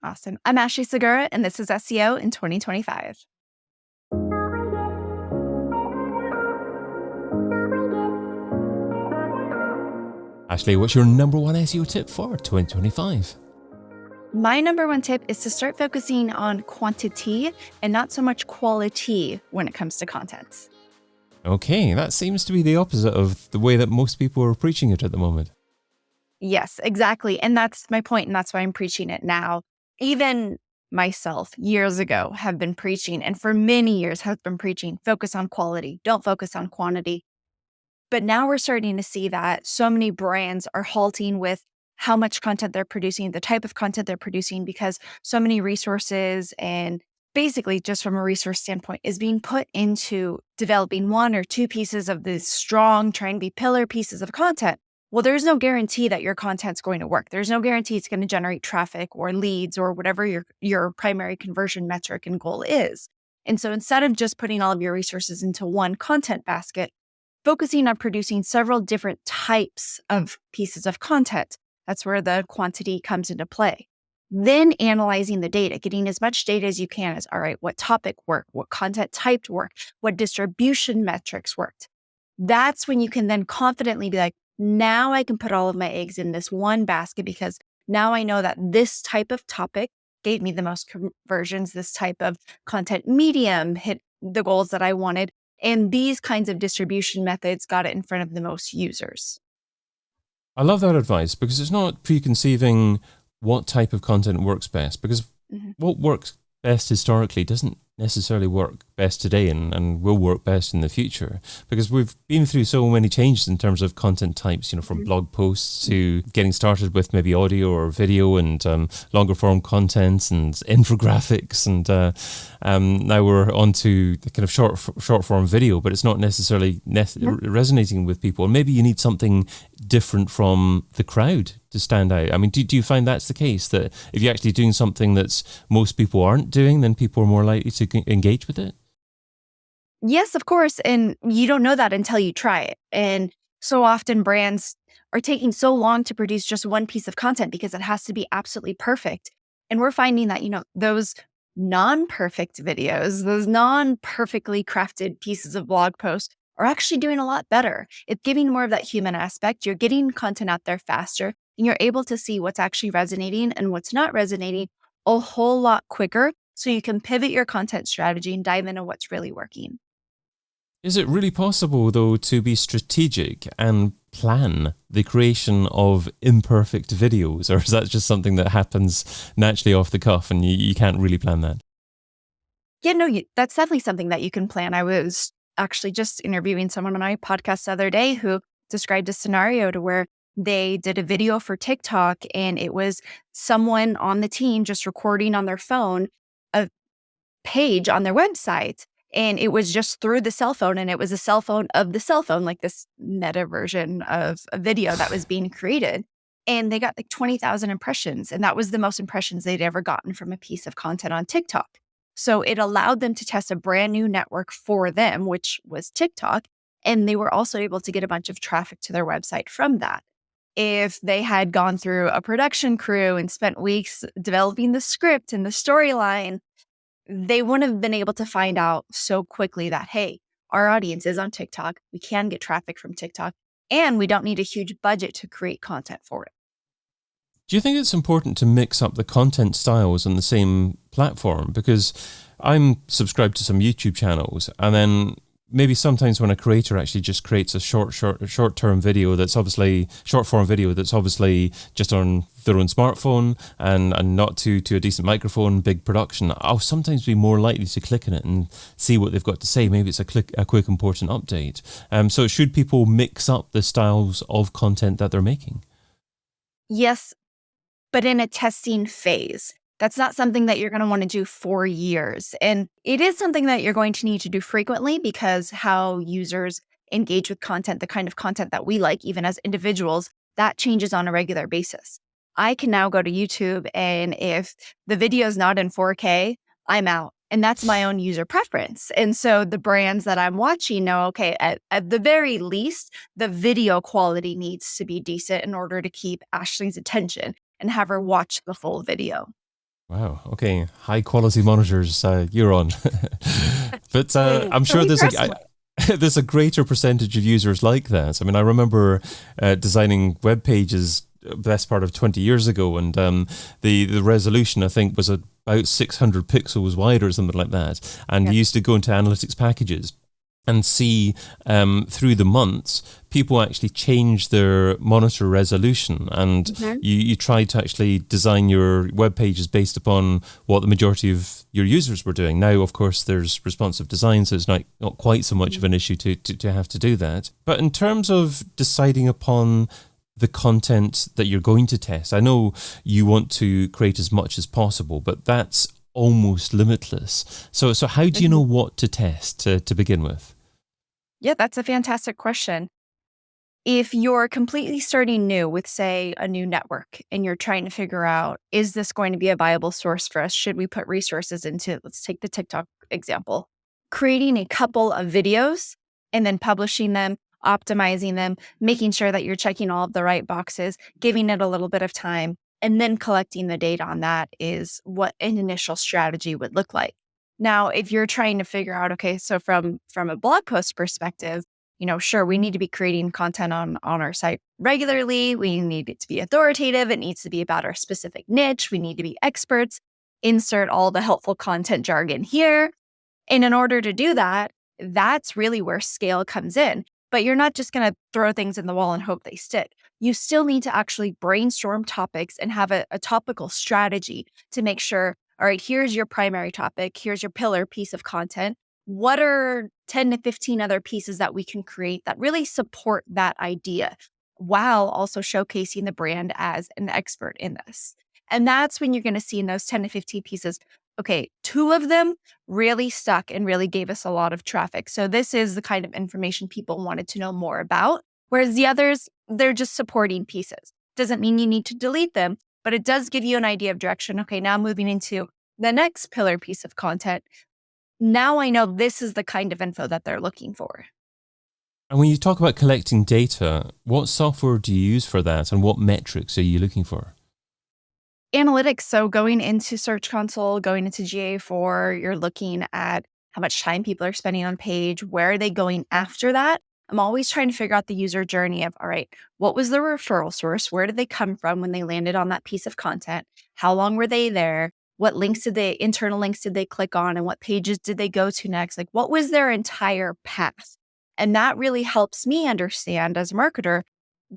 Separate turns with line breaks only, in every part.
Awesome. I'm Ashley Segura, and this is SEO in 2025.
Ashley, what's your number one SEO tip for 2025?
My number one tip is to start focusing on quantity and not so much quality when it comes to content.
Okay, that seems to be the opposite of the way that most people are preaching it at the moment.
Yes, exactly. And that's my point, and that's why I'm preaching it now. Even myself, years ago, have been preaching, and for many years have been preaching, focus on quality, don't focus on quantity. But now we're starting to see that so many brands are halting with how much content they're producing, the type of content they're producing, because so many resources and basically just from a resource standpoint is being put into developing one or two pieces of this strong, trying to be pillar pieces of content. Well, there's no guarantee that your content's going to work. There's no guarantee it's going to generate traffic or leads or whatever your primary conversion metric and goal is. And so instead of just putting all of your resources into one content basket, focusing on producing several different types of pieces of content. That's where the quantity comes into play. Then analyzing the data, getting as much data as you can as, all right, what topic worked, what content type worked, what distribution metrics worked. That's when you can then confidently be like, now I can put all of my eggs in this one basket because now I know that this type of topic gave me the most conversions, this type of content medium hit the goals that I wanted. And these kinds of distribution methods got it in front of the most users.
I love that advice because it's not preconceiving what type of content works best, because what works best historically doesn't necessarily work best today and will work best in the future, because we've been through so many changes in terms of content types, from blog posts to getting started with maybe audio or video and longer form content and infographics, and now we're on to the kind of short form video, but it's not necessarily resonating with people, and maybe you need something different from the crowd to stand out. I mean, do you find that's the case, that if you're actually doing something that's most people aren't doing, then people are more likely to engage with it?
Yes, of course. And you don't know that until you try it. And so often brands are taking so long to produce just one piece of content because it has to be absolutely perfect. And we're finding that, those non-perfect videos, those non-perfectly crafted pieces of blog posts are actually doing a lot better. It's giving more of that human aspect. You're getting content out there faster, and you're able to see what's actually resonating and what's not resonating a whole lot quicker. So you can pivot your content strategy and dive into what's really working.
Is it really possible, though, to be strategic and plan the creation of imperfect videos? Or is that just something that happens naturally off the cuff and you can't really plan that?
Yeah, no, that's definitely something that you can plan. I was actually just interviewing someone on my podcast the other day who described a scenario to where they did a video for TikTok, and it was someone on the team just recording on their phone a page on their website. And it was just through the cell phone, and it was a cell phone of the cell phone, like this meta version of a video that was being created. And they got like 20,000 impressions. And that was the most impressions they'd ever gotten from a piece of content on TikTok. So it allowed them to test a brand new network for them, which was TikTok. And they were also able to get a bunch of traffic to their website from that. If they had gone through a production crew and spent weeks developing the script and the storyline, they wouldn't have been able to find out so quickly that, hey, our audience is on TikTok. We can get traffic from TikTok, and we don't need a huge budget to create content for it.
Do you think it's important to mix up the content styles on the same platform? Because I'm subscribed to some YouTube channels, and then maybe sometimes when a creator actually just creates a short-term video that's obviously short-form video that's obviously just on their own smartphone and not to a decent microphone, big production, I'll sometimes be more likely to click on it and see what they've got to say. Maybe it's a quick important update. So should people mix up the styles of content that they're making?
Yes, but in a testing phase. That's not something that you're going to want to do for years. And it is something that you're going to need to do frequently, because how users engage with content, the kind of content that we like, even as individuals, that changes on a regular basis. I can now go to YouTube, and if the video is not in 4K, I'm out. And that's my own user preference. And so the brands that I'm watching know, okay, at the very least, the video quality needs to be decent in order to keep Ashley's attention and have her watch the full video.
Wow. Okay. High quality monitors. You're on. But I'm
For
sure
me personally.
there's a greater percentage of users like that. I mean, I remember designing web pages best part of 20 years ago, and the resolution I think was about 600 pixels wide or something like that. And
Yeah.
you used to go into analytics packages and see through the months, people actually change their monitor resolution, and
Mhm.
you try to actually design your web pages based upon what the majority of your users were doing. Now, of course, there's responsive design, so it's not quite so much of an issue to have to do that. But in terms of deciding upon the content that you're going to test, I know you want to create as much as possible, but that's almost limitless. So how do you know
Mhm.
what to test to begin with?
Yeah, that's a fantastic question. If you're completely starting new with, say, a new network and you're trying to figure out, is this going to be a viable source for us? Should we put resources into, let's take the TikTok example, creating a couple of videos and then publishing them, optimizing them, making sure that you're checking all of the right boxes, giving it a little bit of time, and then collecting the data on that is what an initial strategy would look like. Now, if you're trying to figure out, okay, so from a blog post perspective, sure, we need to be creating content on our site regularly. We need it to be authoritative. It needs to be about our specific niche. We need to be experts. Insert all the helpful content jargon here. And in order to do that, that's really where scale comes in. But you're not just going to throw things in the wall and hope they stick. You still need to actually brainstorm topics and have a topical strategy to make sure, all right, here's your primary topic, here's your pillar piece of content. What are 10 to 15 other pieces that we can create that really support that idea while also showcasing the brand as an expert in this? And that's when you're going to see in those 10 to 15 pieces, okay, two of them really stuck and really gave us a lot of traffic. So this is the kind of information people wanted to know more about. Whereas the others, they're just supporting pieces. Doesn't mean you need to delete them, but it does give you an idea of direction. Okay, now moving into the next pillar piece of content. Now I know this is the kind of info that they're looking for.
And when you talk about collecting data, what software do you use for that, and what metrics are you looking for?
Analytics. So going into Search Console, going into GA4, you're looking at how much time people are spending on page. Where are they going after that? I'm always trying to figure out the user journey of, all right, what was the referral source? Where did they come from when they landed on that piece of content? How long were they there? What internal links did they click on? And what pages did they go to next? Like, what was their entire path? And that really helps me understand as a marketer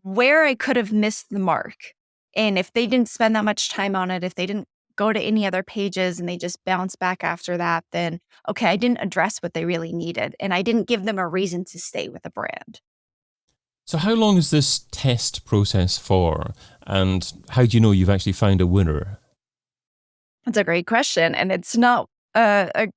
where I could have missed the mark. And if they didn't spend that much time on it, if they didn't go to any other pages and they just bounce back after that, then okay, I didn't address what they really needed and I didn't give them a reason to stay with the brand.
So how long is this test process for, and how do you know you've actually found a winner?
That's a great question. And it's not a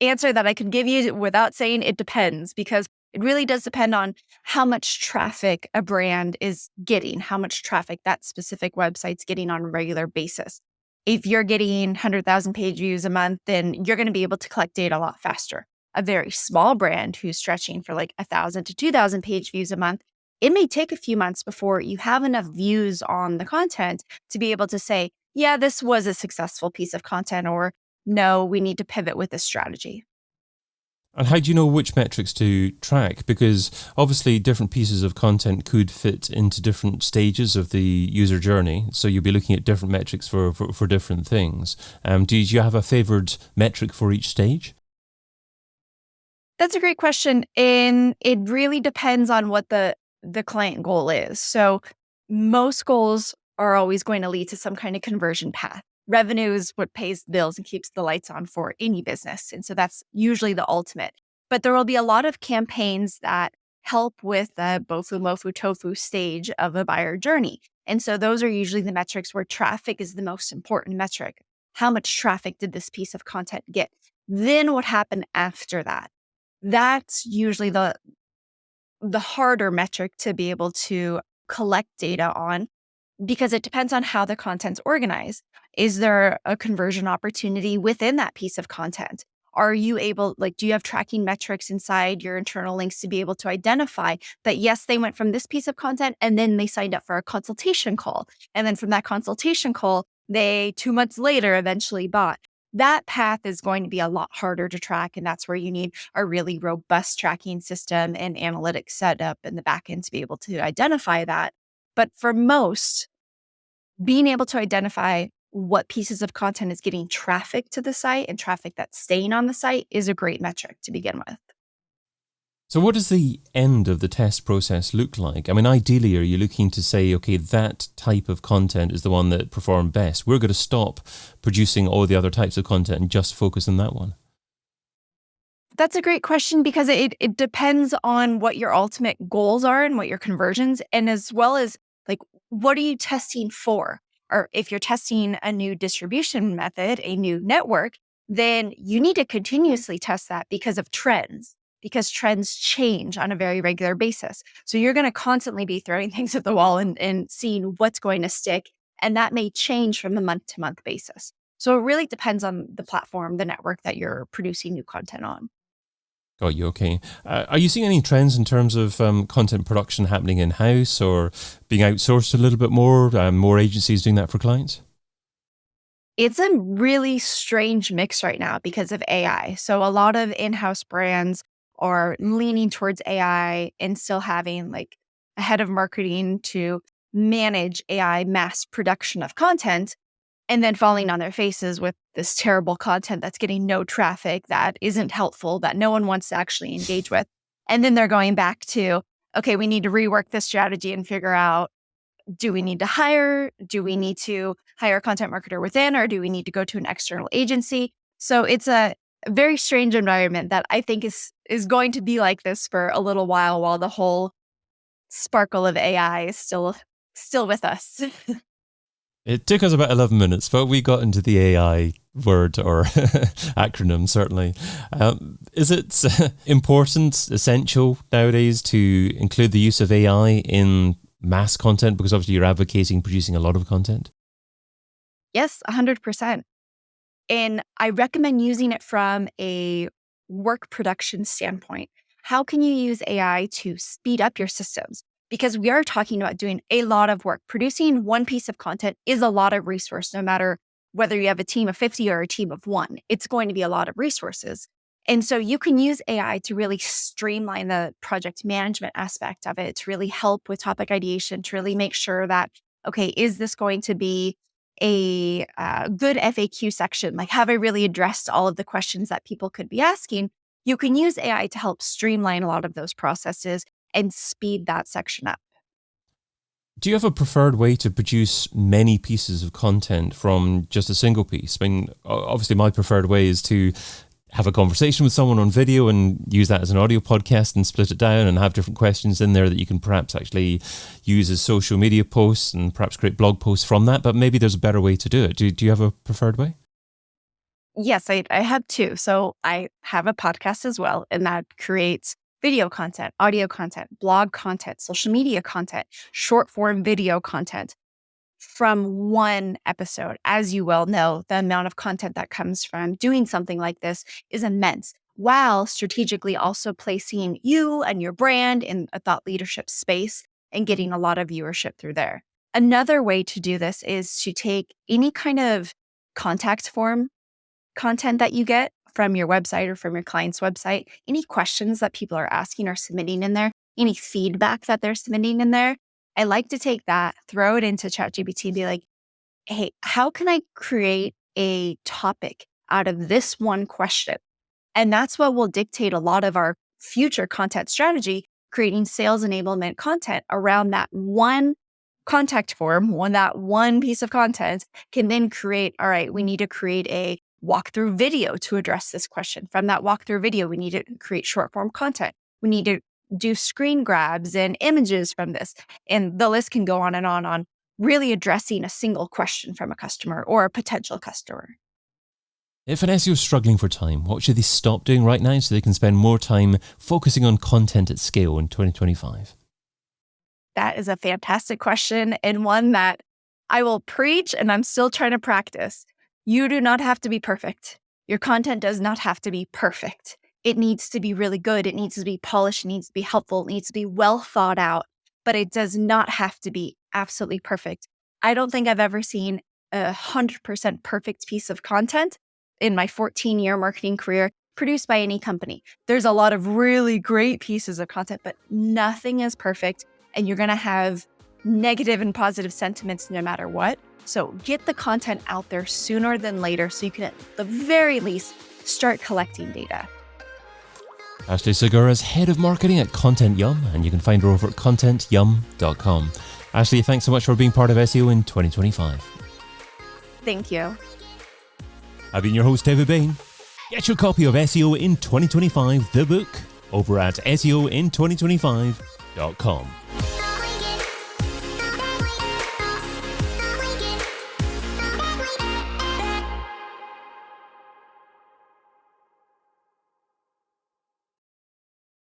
answer that I could give you without saying it depends, because it really does depend on how much traffic a brand is getting, how much traffic that specific website's getting on a regular basis. If you're getting 100,000 page views a month, then you're going to be able to collect data a lot faster. A very small brand who's stretching for like 1,000 to 2,000 page views a month, it may take a few months before you have enough views on the content to be able to say, yeah, this was a successful piece of content, or no, we need to pivot with this strategy.
And how do you know which metrics to track? Because obviously different pieces of content could fit into different stages of the user journey. So you'll be looking at different metrics for different things. Do you have a favored metric for each stage?
That's a great question. And it really depends on what the client goal is. So most goals are always going to lead to some kind of conversion path. Revenue is what pays the bills and keeps the lights on for any business. And so that's usually the ultimate. But there will be a lot of campaigns that help with the bofu, mofu, tofu stage of a buyer journey. And so those are usually the metrics where traffic is the most important metric. How much traffic did this piece of content get? Then what happened after that? That's usually the harder metric to be able to collect data on, because it depends on how the content's organized. Is there a conversion opportunity within that piece of content? Are you able, like, do you have tracking metrics inside your internal links to be able to identify that, yes, they went from this piece of content and then they signed up for a consultation call. And then from that consultation call, They 2 months later eventually bought. That path is going to be a lot harder to track. And that's where you need a really robust tracking system and analytics setup in the back end to be able to identify that. But for most, being able to identify what pieces of content is getting traffic to the site and traffic that's staying on the site is a great metric to begin with.
So what does the end of the test process look like? I mean, ideally, are you looking to say, okay, that type of content is the one that performed best? We're going to stop producing all the other types of content and just focus on that one.
That's a great question because it depends on what your ultimate goals are and what your conversions, and as well as like, what are you testing for? Or if you're testing a new distribution method, a new network, then you need to continuously test that because trends change on a very regular basis. So you're going to constantly be throwing things at the wall and seeing what's going to stick. And that may change from a month to month basis. So it really depends on the platform, the network that you're producing new content on.
Got you. Okay. Are you seeing any trends in terms of content production happening in-house or being outsourced a little bit more? More agencies doing that for clients?
It's a really strange mix right now because of AI. So a lot of in-house brands are leaning towards AI and still having like a head of marketing to manage AI mass production of content, and then falling on their faces with this terrible content that's getting no traffic, that isn't helpful, that no one wants to actually engage with. And then they're going back to, okay, we need to rework this strategy and figure out, do we need to hire a content marketer within, or do we need to go to an external agency? So it's a very strange environment that I think is going to be like this for a little while the whole sparkle of AI is still with us.
It took us about 11 minutes, but we got into the AI word or acronym, certainly. Is it important, essential nowadays to include the use of AI in mass content? Because obviously you're advocating producing a lot of content.
Yes, 100%. And I recommend using it from a work production standpoint. How can you use AI to speed up your systems? Because we are talking about doing a lot of work. Producing one piece of content is a lot of resource, no matter whether you have a team of 50 or a team of one. It's going to be a lot of resources. And so you can use AI to really streamline the project management aspect of it, to really help with topic ideation, to really make sure that, okay, is this going to be a good FAQ section? Like, have I really addressed all of the questions that people could be asking? You can use AI to help streamline a lot of those processes and speed that section up.
Do you have a preferred way to produce many pieces of content from just a single piece? I mean, obviously my preferred way is to have a conversation with someone on video and use that as an audio podcast and split it down and have different questions in there that you can perhaps actually use as social media posts and perhaps create blog posts from that. But maybe there's a better way to do it. Do you have a preferred way?
Yes, I have two. So I have a podcast as well, and that creates video content, audio content, blog content, social media content, short form video content from one episode. As you well know, the amount of content that comes from doing something like this is immense, while strategically also placing you and your brand in a thought leadership space and getting a lot of viewership through there. Another way to do this is to take any kind of contact form content that you get from your website or from your client's website, any questions that people are asking or submitting in there, any feedback that they're submitting in there. I like to take that, throw it into ChatGPT and be like, hey, how can I create a topic out of this one question? And that's what will dictate a lot of our future content strategy, creating sales enablement content around that one contact form, that one piece of content can then create, all right, we need to create a walkthrough video to address this question. From that walkthrough video, we need to create short form content. We need to do screen grabs and images from this. And the list can go on really addressing a single question from a customer or a potential customer.
If an SEO is struggling for time, what should they stop doing right now so they can spend more time focusing on content at scale in 2025?
That is a fantastic question, and one that I will preach and I'm still trying to practice. You do not have to be perfect. Your content does not have to be perfect. It needs to be really good. It needs to be polished. It needs to be helpful. It needs to be well thought out, but it does not have to be absolutely perfect. I don't think I've ever seen 100% perfect piece of content in my 14-year marketing career produced by any company. There's a lot of really great pieces of content, but nothing is perfect. And you're going to have negative and positive sentiments no matter what. So get the content out there sooner than later so you can at the very least start collecting data.
Ashley Segura is Head of Marketing at Content Yum, and you can find her over at contentyum.com. Ashley, thanks so much for being part of SEO in 2025.
Thank you.
I've been your host, David Bain. Get your copy of SEO in 2025, the book, over at seoin2025.com.